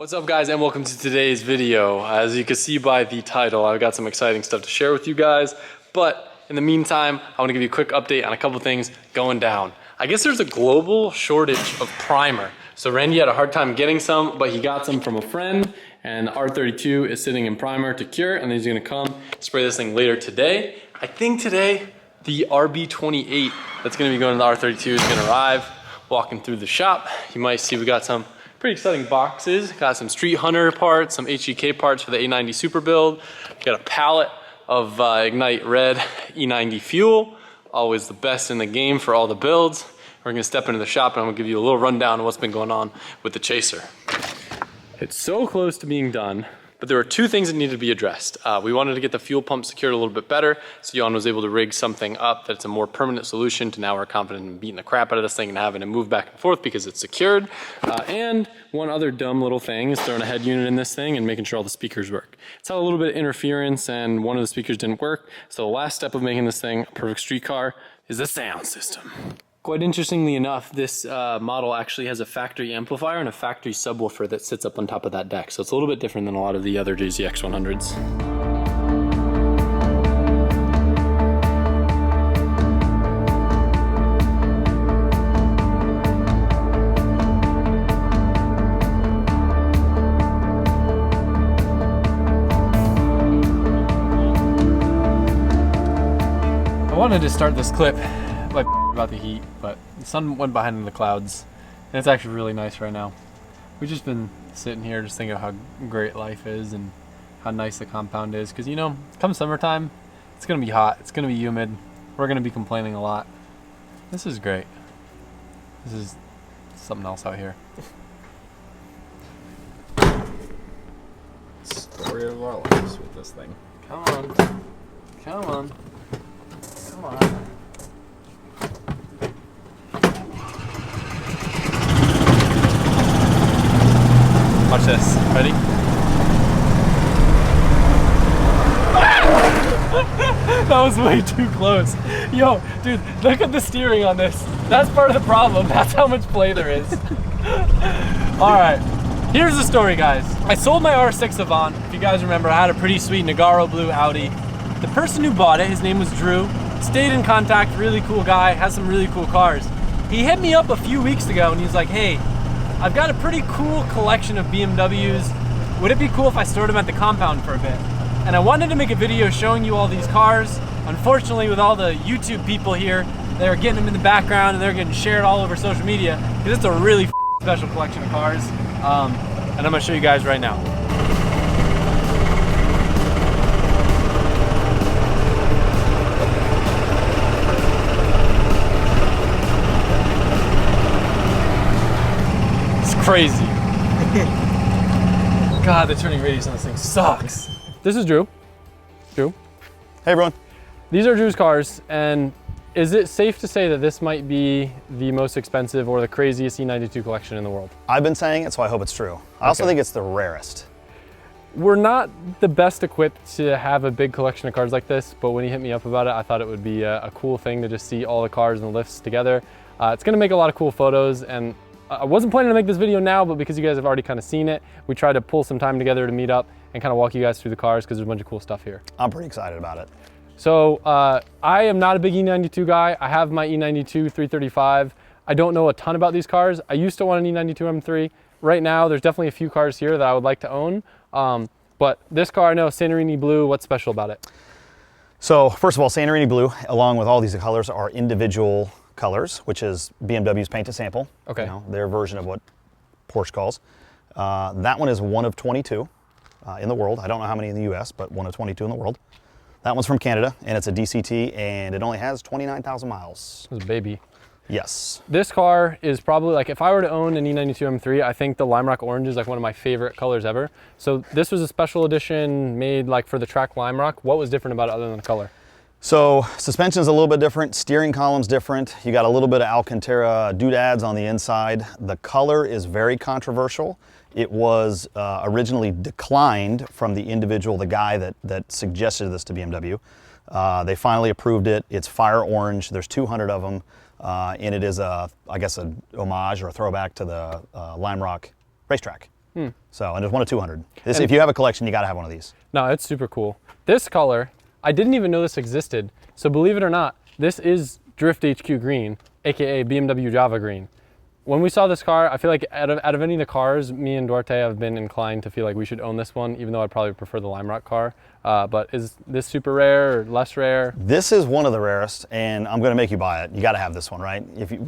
What's up guys, and welcome to today's video. As you can see by the title, I've got some exciting stuff to share with you guys, but in the meantime, I want to give you a quick update on a couple things going down. I guess there's a global shortage of primer. So Randy had a hard time getting some, but he got some from a friend, and R32 is sitting in primer to cure, and then he's gonna come spray this thing later today. I think today, the RB28 that's gonna be going to the R32 is gonna arrive. Walking through the shop, you might see we got some pretty exciting boxes. Got some Street Hunter parts, some HGK parts for the E90 Super build. Got a pallet of Ignite Red E90 fuel. Always the best in the game for all the builds. We're gonna step into the shop and I'm gonna give you a little rundown of what's been going on with the Chaser. It's so close to being done, but there were two things that needed to be addressed. We wanted to get the fuel pump secured a little bit better, so Jan was able to rig something up that's a more permanent solution to now we're confident in beating the crap out of this thing and having it move back and forth because it's secured. And one other dumb little thing is throwing a head unit in this thing and making sure all the speakers work. It's had a little bit of interference and one of the speakers didn't work, so the last step of making this thing a perfect street car is the sound system. Quite interestingly enough, this model actually has a factory amplifier and a factory subwoofer that sits up on top of that deck. So it's a little bit different than a lot of the other JZX 100s. I wanted to start this clip by about the heat, but the sun went behind in the clouds and it's actually really nice right now. We've just been sitting here just thinking of how great life is and how nice the compound is, because you know, come summertime it's gonna be hot, it's gonna be humid, we're gonna be complaining a lot. This is great. This is something else out here. Story of our lives with this thing. Come on, come on, come on. Watch this. Ready? That was way too close. Yo, dude, look at the steering on this. That's part of the problem. That's how much play there is. All right, here's the story, guys. I sold my R6 Avant. If you guys remember, I had a pretty sweet Nagaro blue Audi. The person who bought it, his name was Drew, stayed in contact, really cool guy, has some really cool cars. He hit me up a few weeks ago and he's like, hey, I've got a pretty cool collection of BMWs. Would it be cool if I stored them at the compound for a bit? And I wanted to make a video showing you all these cars. Unfortunately, with all the YouTube people here, they're getting them in the background and they're getting shared all over social media because it's a really special collection of cars. And I'm gonna show you guys right now. Crazy. God, the turning radius on this thing sucks. This is Drew. Drew. Hey everyone. These are Drew's cars, and is it safe to say that this might be the most expensive or the craziest E92 collection in the world? I've been saying it, so I hope it's true. I also think it's the rarest. We're not the best equipped to have a big collection of cars like this, but when he hit me up about it, I thought it would be a cool thing to just see all the cars and the lifts together. It's gonna make a lot of cool photos, and I wasn't planning to make this video now, but because you guys have already kind of seen it, we tried to pull some time together to meet up and kind of walk you guys through the cars because there's a bunch of cool stuff here. I'm pretty excited about it. So I am not a big E92 guy. I have my E92 335. I don't know a ton about these cars. I used to want an E92 M3. Right now, there's definitely a few cars here that I would like to own. But this car, I know, Santorini Blue, what's special about it? So first of all, Santorini Blue, along with all these colors, are individual colors, which is BMW's paint to sample. Okay. You know, their version of what Porsche calls. That one is one of 22 in the world. I don't know how many in the US, but one of 22 in the world. That one's from Canada, and it's a DCT, and it only has 29,000 miles. It's a baby. Yes. This car is probably, like, if I were to own an E92 M3, I think the Lime Rock Orange is like one of my favorite colors ever. So this was a special edition made like for the track Lime Rock. What was different about it other than the color? So suspension's a little bit different, steering column's different. You got a little bit of Alcantara doodads on the inside. The color is very controversial. It was originally declined from the individual, the guy that suggested this to BMW. They finally approved it. It's fire orange. There's 200 of them. And it is, I guess, a homage or a throwback to the Lime Rock racetrack. So, and there's one of 200. This, if you have a collection, you got to have one of these. No, it's super cool. This color, I didn't even know this existed. So believe it or not, this is Drift HQ green, AKA BMW Java green. When we saw this car, I feel like out of any of the cars, me and Duarte have been inclined to feel like we should own this one, even though I'd probably prefer the Lime Rock car. But is this super rare or less rare? This is one of the rarest, and I'm going to make you buy it. You got to have this one, right? If you,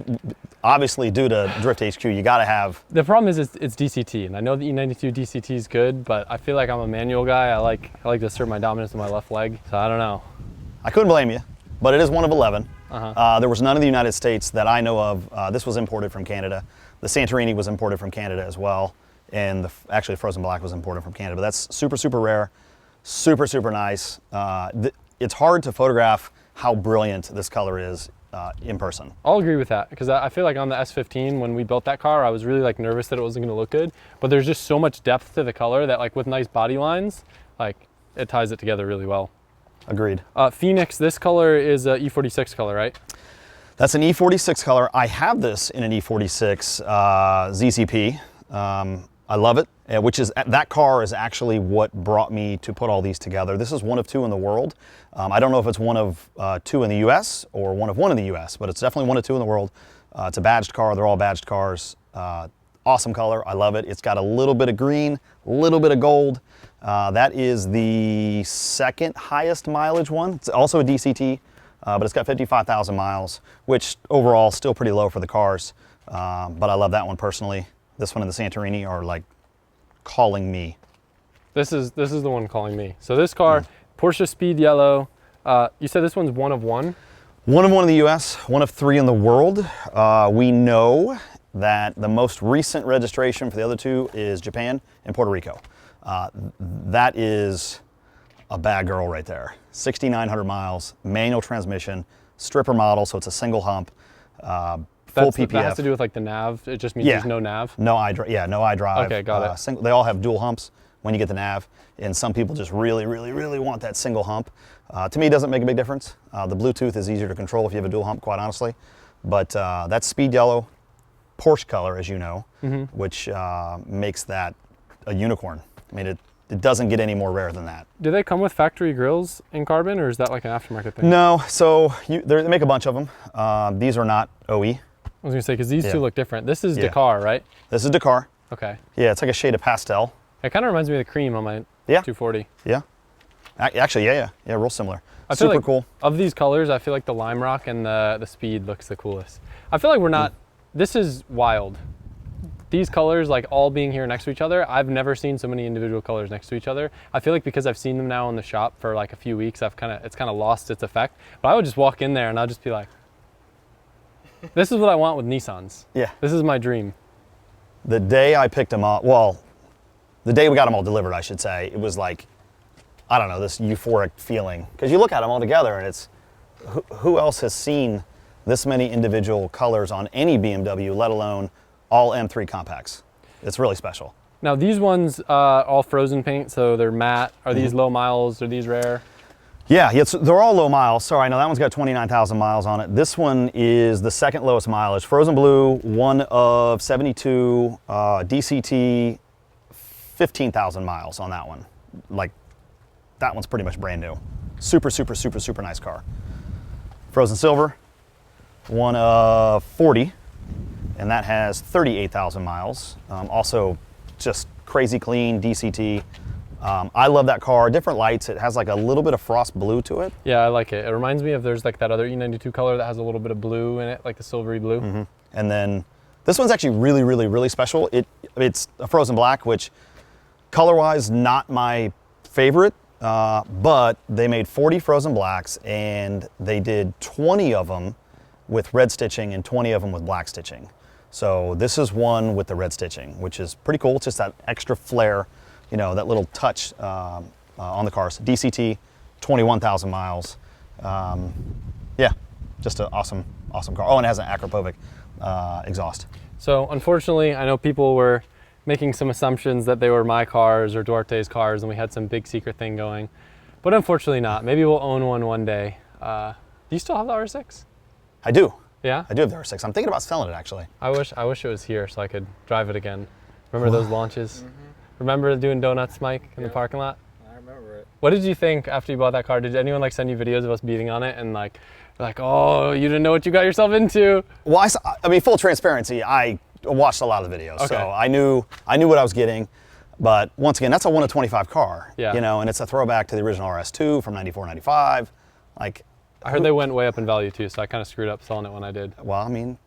obviously, due to Drift HQ, you got to have. The problem is it's DCT, and I know the E92 DCT is good, but I feel like I'm a manual guy. I like to assert my dominance in my left leg, so I don't know. I couldn't blame you, but it is one of 11. There was none in the United States that I know of. This was imported from Canada. The Santorini was imported from Canada as well, and actually Frozen Black was imported from Canada. But that's super, super rare, super, super nice. It's hard to photograph how brilliant this color is in person. I'll agree with that, because I feel like on the S15, when we built that car, I was really like nervous that it wasn't going to look good. But there's just so much depth to the color that, like, with nice body lines, like, it ties it together really well. Agreed. Phoenix, this color is a E46 color, right? That's an E46 color. I have this in an E46 ZCP. I love it, which is, that car is actually what brought me to put all these together. This is one of 2 in the world. I don't know if it's one of 2 in the US or one of 1 in the US, but it's definitely 1 of 2 in the world. It's a badged car. They're all badged cars. Awesome color. I love it. It's got a little bit of green, a little bit of gold. That is the second highest mileage one. It's also a DCT, but it's got 55,000 miles, which overall still pretty low for the cars. But I love that one personally. This one and the Santorini are like calling me. This is the one calling me. So this car, Porsche Speed Yellow. You said this one's 1 of 1? 1 of 1 in the US, 1 of 3 in the world. We know that the most recent registration for the other 2 is Japan and Puerto Rico. That is a bad girl right there. 6,900 miles, manual transmission, stripper model, so it's a single hump, full PPF. That has to do with like the nav? It just means there's no nav? No iDrive. Okay, got it. They all have dual humps when you get the nav, and some people just really, really, really want that single hump. To me, it doesn't make a big difference. The Bluetooth is easier to control if you have a dual hump, quite honestly. But that's Speed Yellow, Porsche color, as you know, which makes that a unicorn. I mean, it doesn't get any more rare than that. Do they come with factory grills in carbon, or is that like an aftermarket thing? No, so they make a bunch of them. These are not OE. I was gonna say, because these 2 look different. This is Dakar, right? This is Dakar. Okay. Yeah, it's like a shade of pastel. It kind of reminds me of the cream on my 240. Yeah. Actually, yeah, real similar. I feel Super like cool. Of these colors, I feel like the Lime Rock and the Speed looks the coolest. I feel like we're not, this is wild. These colors, like all being here next to each other, I've never seen so many individual colors next to each other. I feel like because I've seen them now in the shop for like a few weeks, it's kind of lost its effect. But I would just walk in there and I'll just be like, this is what I want with Nissans. Yeah. This is my dream. The day I picked them up, well, the day we got them all delivered, I should say, it was like, I don't know, this euphoric feeling. Because you look at them all together and it's, who else has seen this many individual colors on any BMW, let alone all M3 compacts? It's really special. Now these ones all frozen paint, so they're matte. Are these low miles? Are these rare? Yeah, they're all low miles. Sorry, no, that one's got 29,000 miles on it. This one is the second lowest mileage. Frozen blue, 1 of 72, DCT, 15,000 miles on that one. Like, that one's pretty much brand new. Super, super, super, super nice car. Frozen silver, 1 of 40, and that has 38,000 miles. Also, just crazy clean DCT. I love that car. Different lights. It has like a little bit of frost blue to it. Yeah, I like it. It reminds me of, there's like that other E92 color that has a little bit of blue in it, like the silvery blue. And then this one's actually really, really, really special. It's a frozen black, which color-wise not my favorite, but they made 40 frozen blacks and they did 20 of them with red stitching and 20 of them with black stitching. So this is one with the red stitching, which is pretty cool. It's just that extra flair, you know, that little touch on the cars. DCT, 21,000 miles. Yeah, just an awesome, awesome car. Oh, and it has an Akrapovic exhaust. So unfortunately, I know people were making some assumptions that they were my cars or Duarte's cars and we had some big secret thing going, but unfortunately not. Maybe we'll own one day. Do you still have the R6? I do. Yeah? I do have the R6. I'm thinking about selling it, actually. I wish it was here so I could drive it again. Remember those launches? Remember doing donuts, Mike, in the parking lot? I remember it. What did you think after you bought that car? Did anyone like send you videos of us beating on it and like, oh, you didn't know what you got yourself into? Well, I mean, full transparency, I watched a lot of the videos, Okay. so I knew what I was getting. But once again, that's a 1 of 25 car, Yeah. you know, and it's a throwback to the original RS2 from 94, 95. Like, I heard they went way up in value too, so I kind of screwed up selling it when I did. well, I mean,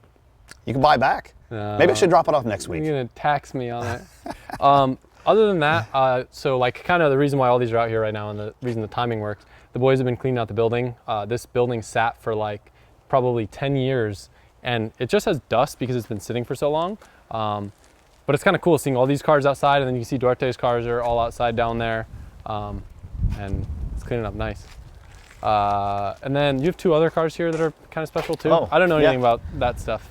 you can buy back. Maybe I should drop it off next week. You're gonna tax me on it. Other than that, so like kind of the reason why all these are out here right now and the reason the timing works, the boys have been cleaning out the building. This building sat for like probably 10 years and it just has dust because it's been sitting for so long. But it's kind of cool seeing all these cars outside, and then you can see Duarte's cars are all outside down there, and it's cleaning up nice. And then you have 2 other cars here that are kind of special too. Oh, I don't know anything yeah. about that stuff.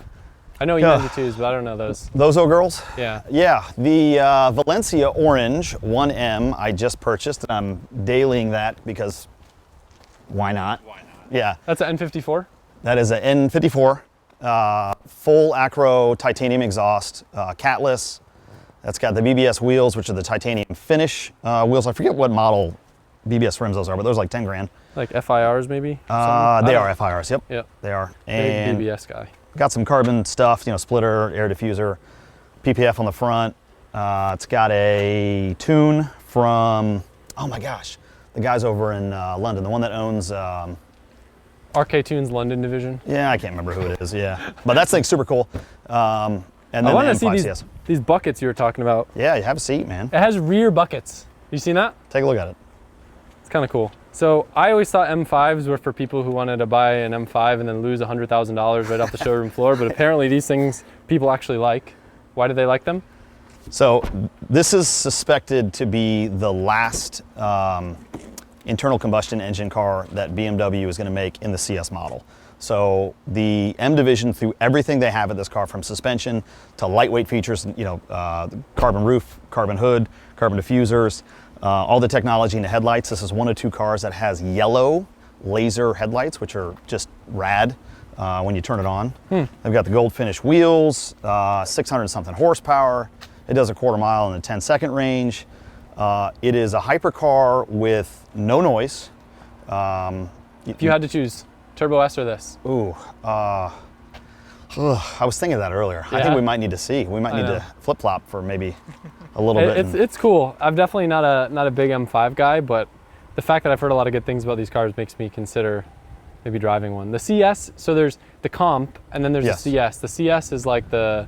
I know E92s, but I don't know those. Those old girls? Yeah. Yeah, the Valencia Orange 1M I just purchased, and I'm dailying that because why not? Why not? Yeah, That's an N54? that is an N54, full acro titanium exhaust, catless. That's got the BBS wheels, which are the titanium finish wheels. I forget what model BBS rims those are, but those are like 10 grand. Like FIRs maybe? They are FIRs, yep. Yep. They are. Big And BBS guy. got some carbon stuff, you know, splitter, air diffuser, PPF on the front. It's got a tune from, oh my gosh, the guys over in London, the one that owns, RK Tunes London division. yeah, I can't remember who it is, yeah. But that thing's super cool. And then I want the to see M5CS. these buckets you were talking about. Yeah, you have a seat, man. It has rear buckets. You seen that? Take a look at it. It's kind of cool. So I always thought M5s were for people who wanted to buy an M5 and then lose $100,000 right off the showroom floor, but apparently these things people actually like. Why do they like them? So this is suspected to be the last internal combustion engine car that BMW is going to make in the CS model. So the M division, through everything they have at this car, from suspension to lightweight features, you know, carbon roof, carbon hood, carbon diffusers, all the technology in the headlights. This is 1 of 2 cars that has yellow laser headlights, which are just rad when you turn it on. They've got the gold finish wheels, 600 something horsepower. It does a quarter mile in a 10-second range. It is a hypercar with no noise. If you had to choose Turbo S or this? Ooh, I was thinking of that earlier. I Yeah? think we might need to see. We might I need know. to flip-flop for maybe a little bit. It's cool. I'm definitely not a big M5 guy, but the fact that I've heard a lot of good things about these cars makes me consider maybe driving one. The CS, so there's the Comp, and then there's Yes. the CS. The CS is like the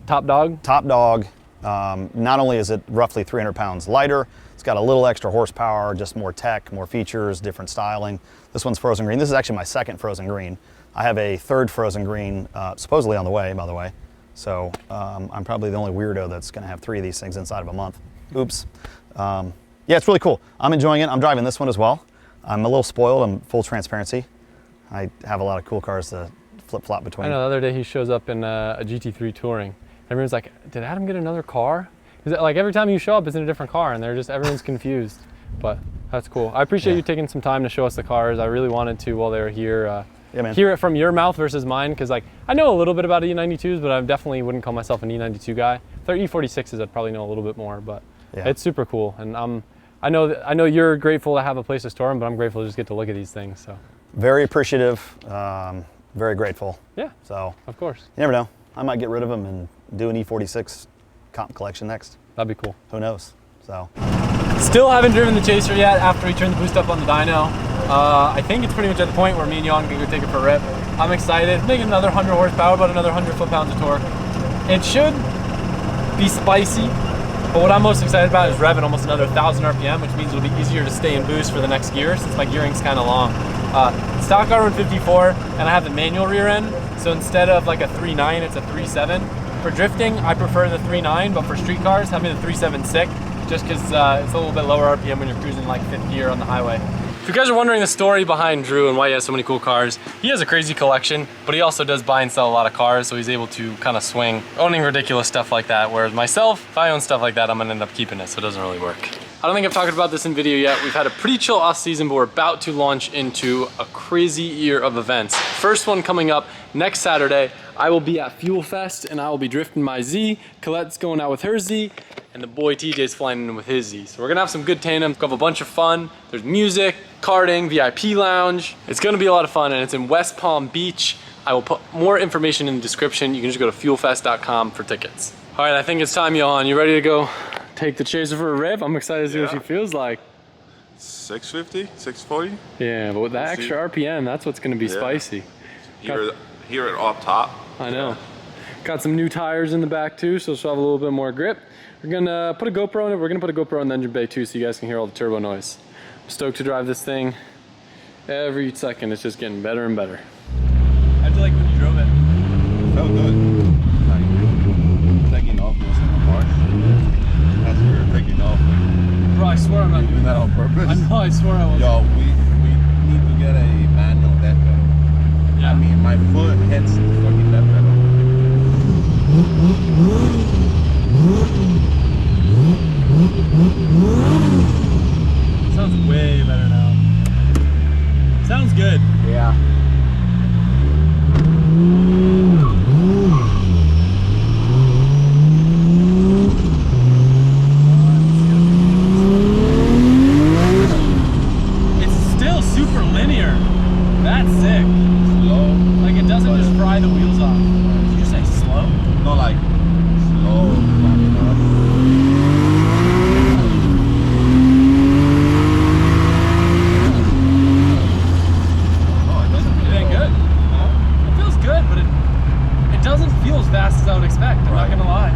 top dog. Top dog. Not only is it roughly 300 pounds lighter, it's got a little extra horsepower, just more tech, more features, different styling. This one's frozen green. This is actually my second frozen green. I have a third frozen green supposedly on the way, by the way. So I'm probably the only weirdo that's going to have 3 of these things inside of a month. Oops. Yeah, it's really cool. I'm enjoying it. I'm driving this one as well. I'm a little spoiled. I'm full transparency. I have a lot of cool cars to flip-flop between. I know the other day he shows up in a GT3 Touring. Everyone's like, did Adam get another car? Because like every time you show up, it's in a different car, and everyone's confused. But that's cool. I appreciate you taking some time to show us the cars. I really wanted to, while they were here, Yeah, man. hear it from your mouth versus mine, because like I know a little bit about E92s, but I definitely wouldn't call myself an E92 guy. If they're E46s, I'd probably know a little bit more, but Yeah. it's super cool. And I know you're grateful to have a place to store them, but I'm grateful to just get to look at these things. So Very appreciative, very grateful. yeah, So of course, you never know. I might get rid of them and do an E46 comp collection next. that'd be cool. Who knows? So Still haven't driven the Chaser yet after we turned the boost up on the dyno. I think it's pretty much at the point where me and Jan can go take it for a rip. I'm excited. Making another 100 horsepower, about another 100 foot-pounds of torque. It should be spicy, but what I'm most excited about is revving almost another 1,000 RPM, which means it'll be easier to stay in boost for the next gear since my gearing's kind of long. Stock R154, and I have the manual rear end, so instead of like a 3.9, it's a 3.7. For drifting, I prefer the 3.9, but for street cars, having the 3.7 sick, just because it's a little bit lower RPM when you're cruising like 5th gear on the highway. If you guys are wondering the story behind Drew and why he has so many cool cars, he has a crazy collection, but he also does buy and sell a lot of cars, so he's able to kind of swing owning ridiculous stuff like that, whereas myself, if I own stuff like that, I'm gonna end up keeping it, so it doesn't really work. I don't think I've talked about this in video yet. We've had a pretty chill off season, but we're about to launch into a crazy year of events. First one coming up next Saturday. I will be at Fuel Fest and I will be drifting my Z. Colette's going out with her Z, and the boy TJ's flying in with his Z. So we're gonna have some good tandems, have a bunch of fun. There's music, karting, VIP lounge. It's gonna be a lot of fun, and it's in West Palm Beach. I will put more information in the description. You can just go to fuelfest.com for tickets. All right, I think it's time, Johan. You ready to go take the Chaser for a rev? I'm excited to see what she feels like. 650, 640. Yeah, but with that extra RPM, that's what's gonna be spicy. Here it up top. I know. Got some new tires in the back too, so she'll have a little bit more grip. We're gonna put a GoPro in it. We're gonna put a GoPro in the engine bay too, so you guys can hear all the turbo noise. I'm stoked to drive this thing. Every second, it's just getting better and better. How'd you like when you drove it? It felt good. Like taking off wasn't harsh. As we were taking off. Bro, I swear I'm not doing that on purpose. I know, I swear I was. Yo, we need to get a manual death pedal. Yeah. I mean, my foot hits the fucking death pedal. Sounds way better now. Sounds good. Yeah. It's still super linear. That's sick. Slow. Like it doesn't just fry the wheels off. Did you say slow? No, like slow. Backing up. It ain't good. It feels good, but it doesn't feel as fast as I would expect. I'm not gonna lie.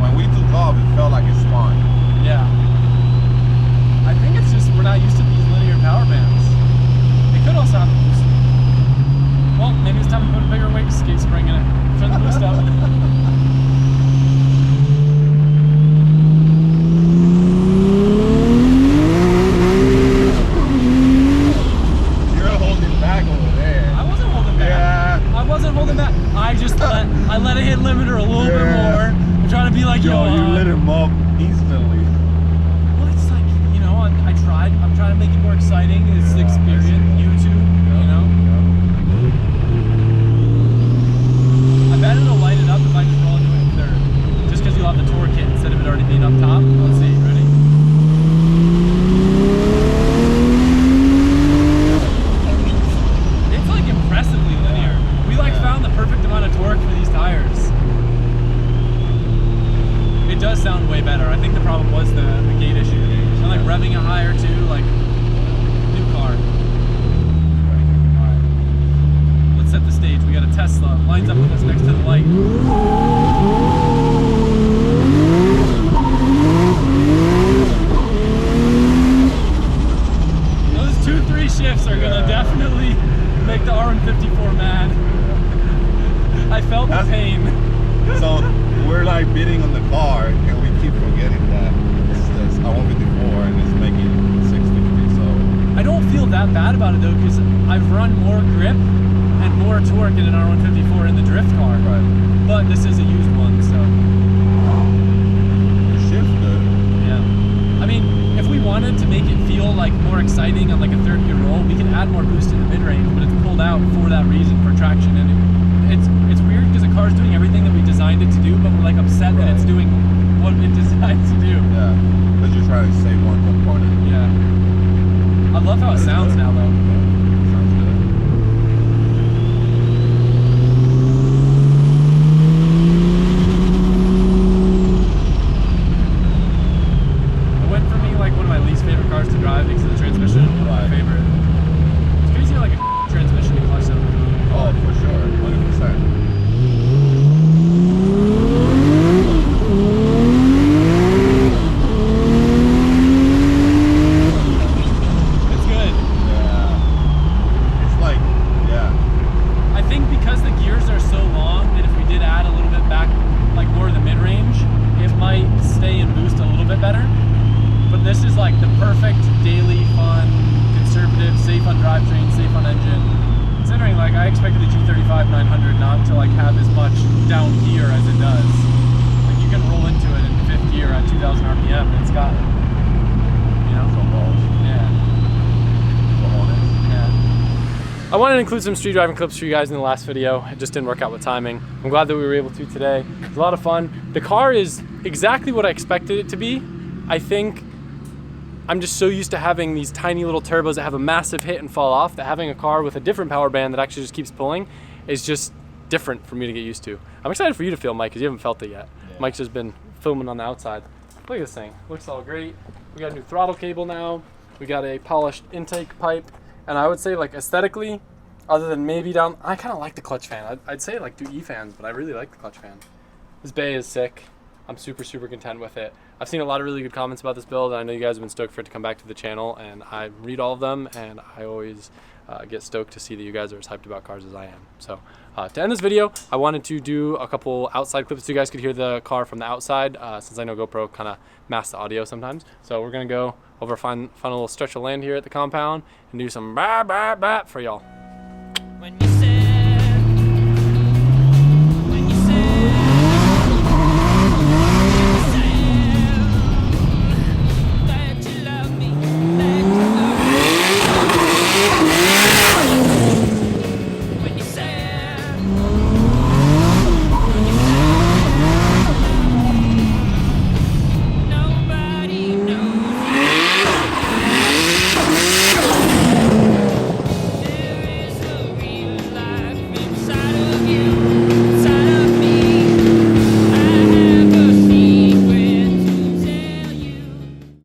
When we took off, it felt like it spun. Yeah. I think it's just we're not used to these linear power bands. It could also have a boost. Well, maybe it's time to put a bigger weight skate spring in it. Turn the boost up. You're holding back over there. I wasn't holding back. Yeah. I wasn't holding back. I just let it hit limiter a little bit more. I'm trying to be like, Yo, you lit him up instantly. Well, it's like, you know, I'm trying to make it more exciting. It's the experience, YouTube, you know? I bet it'll light it up if I just roll into it in third. Just because you'll have the torque hit instead of it already being up top. Let's see, ready? It's like impressively linear. We like found the perfect amount of torque for these tires. It does sound way better. I think the problem was the gate issue. And like revving it higher too, like new car. Alright. Let's set the stage. We got a Tesla. Lines up with us next to the light. Those 2-3 shifts are gonna definitely make the R154 mad. I felt the pain. So we're like bidding on the car, and we keep forgetting that it's R154 and it's making 650. So I don't feel that bad about it though, because I've run more grip and more torque in an R154 in the drift car. right, But this is a used one, so the shift's good. yeah. I mean, if we wanted to make it feel like more exciting on like a third gear roll, we can add more boost in the mid-range, but it's pulled out for that reason, for traction. And it's weird because the car's doing everything that we designed it to do, but we're like upset that it's doing what it designed to do. Yeah, because you're trying to save one component. Yeah. I love how it sounds now though. Sounds good. It went for me like one of my least favorite cars to drive because of the transmission. My favorite. It's crazy like a transmission and clutch setup. Oh, for sure, 100%. It's good. Yeah. It's like, yeah. I think because the gears are so long that if we did add a little bit back, like more of the mid-range, it might stay and boost a little bit better. But this is like the perfect daily fun, conservative, safe on drivetrain, safe on engine. Considering like I expected the G35 900 not to like have as much down here as it does. Like you can roll into it in fifth gear here at 2,000 RPM, and it's got, you know, Some balls. yeah. Some honest. Yeah. I wanted to include some street driving clips for you guys in the last video. It just didn't work out with timing. I'm glad that we were able to today. It was a lot of fun. The car is exactly what I expected it to be. I think I'm just so used to having these tiny little turbos that have a massive hit and fall off that having a car with a different power band that actually just keeps pulling is just different for me to get used to. I'm excited for you to feel, Mike, because you haven't felt it yet. Yeah. Mike's just been filming on the outside. Look at this thing. Looks all great. We got a new throttle cable now. We got a polished intake pipe. And I would say, like, aesthetically, other than maybe down, I kind of like the clutch fan. I'd say, like, do E fans, but I really like the clutch fan. This bay is sick. I'm super, super content with it. I've seen a lot of really good comments about this build, and I know you guys have been stoked for it to come back to the channel, and I read all of them, and I always get stoked to see that you guys are as hyped about cars as I am. So to end this video, I wanted to do a couple outside clips so you guys could hear the car from the outside, since I know GoPro kind of masks the audio sometimes. So we're gonna go over, find a little stretch of land here at the compound and do some bah bah bah for y'all. When you